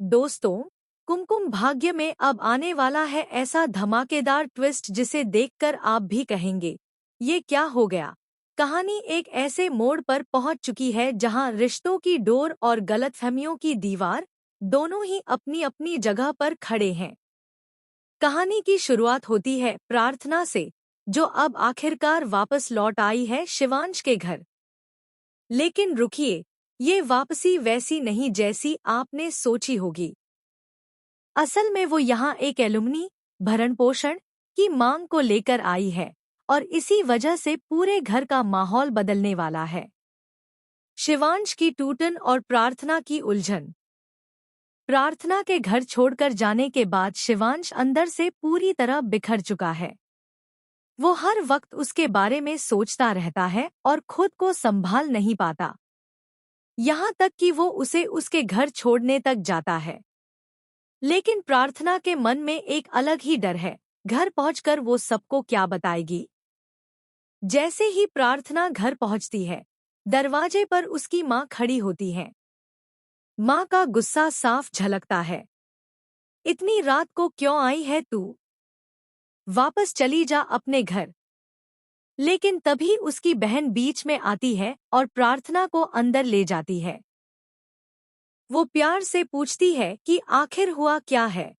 दोस्तों, कुमकुम भाग्य में अब आने वाला है ऐसा धमाकेदार ट्विस्ट जिसे देखकर आप भी कहेंगे, ये क्या हो गया। कहानी एक ऐसे मोड़ पर पहुंच चुकी है जहां रिश्तों की डोर और गलतफहमियों की दीवार दोनों ही अपनी अपनी जगह पर खड़े हैं। कहानी की शुरुआत होती है प्रार्थना से, जो अब आखिरकार वापस लौट आई है शिवांश के घर। लेकिन रुकिए, ये वापसी वैसी नहीं जैसी आपने सोची होगी। असल में वो यहाँ एक एलुमनी भरण पोषण की मांग को लेकर आई है और इसी वजह से पूरे घर का माहौल बदलने वाला है। शिवांश की टूटन और प्रार्थना की उलझन। प्रार्थना के घर छोड़कर जाने के बाद शिवांश अंदर से पूरी तरह बिखर चुका है। वो हर वक्त उसके बारे में सोचता रहता है और खुद को संभाल नहीं पाता। यहाँ तक कि वो उसे उसके घर छोड़ने तक जाता है। लेकिन प्रार्थना के मन में एक अलग ही डर है, घर पहुंचकर वो सबको क्या बताएगी। जैसे ही प्रार्थना घर पहुंचती है, दरवाजे पर उसकी माँ खड़ी होती है। माँ का गुस्सा साफ झलकता है। इतनी रात को क्यों आई है तू? वापस चली जा अपने घर। लेकिन तभी उसकी बहन बीच में आती है और प्रार्थना को अंदर ले जाती है। वो प्यार से पूछती है कि आखिर हुआ क्या है।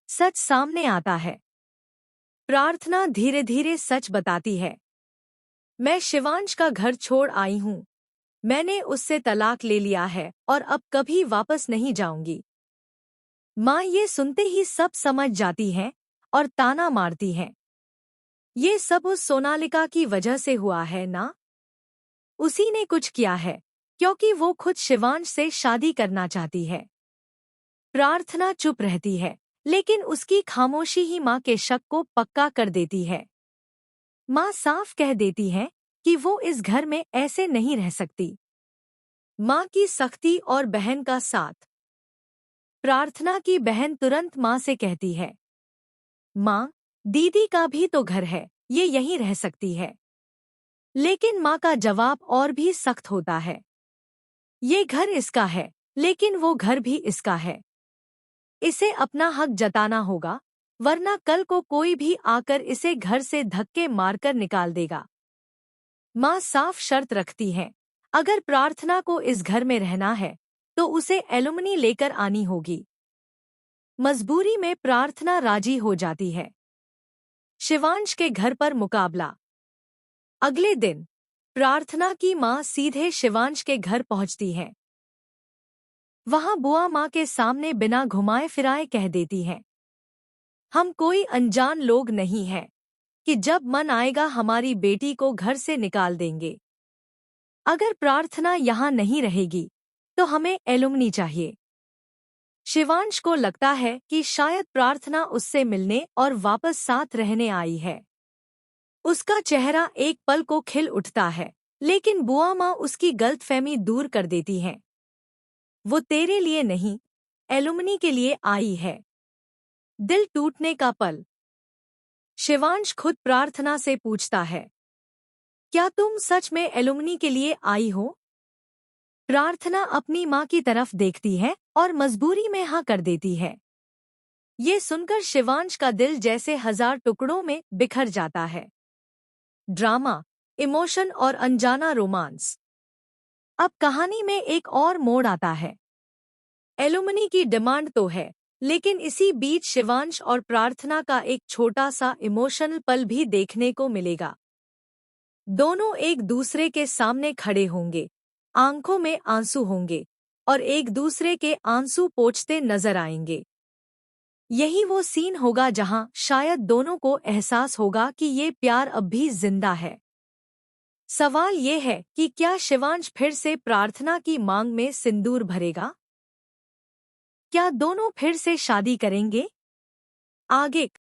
सच सामने आता है। प्रार्थना धीरे धीरे सच बताती है। मैं शिवांश का घर छोड़ आई हूँ। मैंने उससे तलाक ले लिया है और अब कभी वापस नहीं जाऊंगी। माँ ये सुनते ही सब समझ जाती है और ताना मारती है। ये सब उस सोनालिका की वजह से हुआ है ना? उसी ने कुछ किया है, क्योंकि वो खुद शिवांश से शादी करना चाहती है। प्रार्थना चुप रहती है, लेकिन उसकी खामोशी ही माँ के शक को पक्का कर देती है। माँ साफ कह देती है कि वो इस घर में ऐसे नहीं रह सकती। माँ की सख्ती और बहन का साथ। प्रार्थना की बहन तुरंत माँ से कहती है, माँ, दीदी का भी तो घर है, ये यहीं रह सकती है। लेकिन माँ का जवाब और भी सख्त होता है। ये घर इसका है, लेकिन वो घर भी इसका है। इसे अपना हक जताना होगा, वरना कल को कोई भी आकर इसे घर से धक्के मारकर निकाल देगा। माँ साफ शर्त रखती है, अगर प्रार्थना को इस घर में रहना है तो उसे एलुमनी लेकर आनी होगी। मजबूरी में प्रार्थना राजी हो जाती है। शिवांश के घर पर मुकाबला। अगले दिन प्रार्थना की माँ सीधे शिवांश के घर पहुंचती है। वहां बुआ माँ के सामने बिना घुमाए फिराए कह देती है, हम कोई अनजान लोग नहीं हैं कि जब मन आएगा हमारी बेटी को घर से निकाल देंगे। अगर प्रार्थना यहाँ नहीं रहेगी तो हमें एलुमनी चाहिए। शिवांश को लगता है कि शायद प्रार्थना उससे मिलने और वापस साथ रहने आई है। उसका चेहरा एक पल को खिल उठता है, लेकिन बुआ माँ उसकी गलतफहमी दूर कर देती हैं। वो तेरे लिए नहीं, एलुमनी के लिए आई है। दिल टूटने का पल। शिवांश खुद प्रार्थना से पूछता है, क्या तुम सच में एलुमनी के लिए आई हो? प्रार्थना अपनी माँ की तरफ देखती है और मजबूरी में हाँ कर देती है। ये सुनकर शिवांश का दिल जैसे 1000 टुकड़ों में बिखर जाता है। ड्रामा, इमोशन और अनजाना रोमांस। अब कहानी में एक और मोड़ आता है। एलुमनी की डिमांड तो है, लेकिन इसी बीच शिवांश और प्रार्थना का एक छोटा सा इमोशनल पल भी देखने को मिलेगा। दोनों एक दूसरे के सामने खड़े होंगे, आंखों में आंसू होंगे और एक दूसरे के आंसू पोंछते नजर आएंगे। यही वो सीन होगा जहां शायद दोनों को एहसास होगा कि ये प्यार अब भी जिंदा है। सवाल ये है कि क्या शिवांश फिर से प्रार्थना की मांग में सिंदूर भरेगा? क्या दोनों फिर से शादी करेंगे? आगे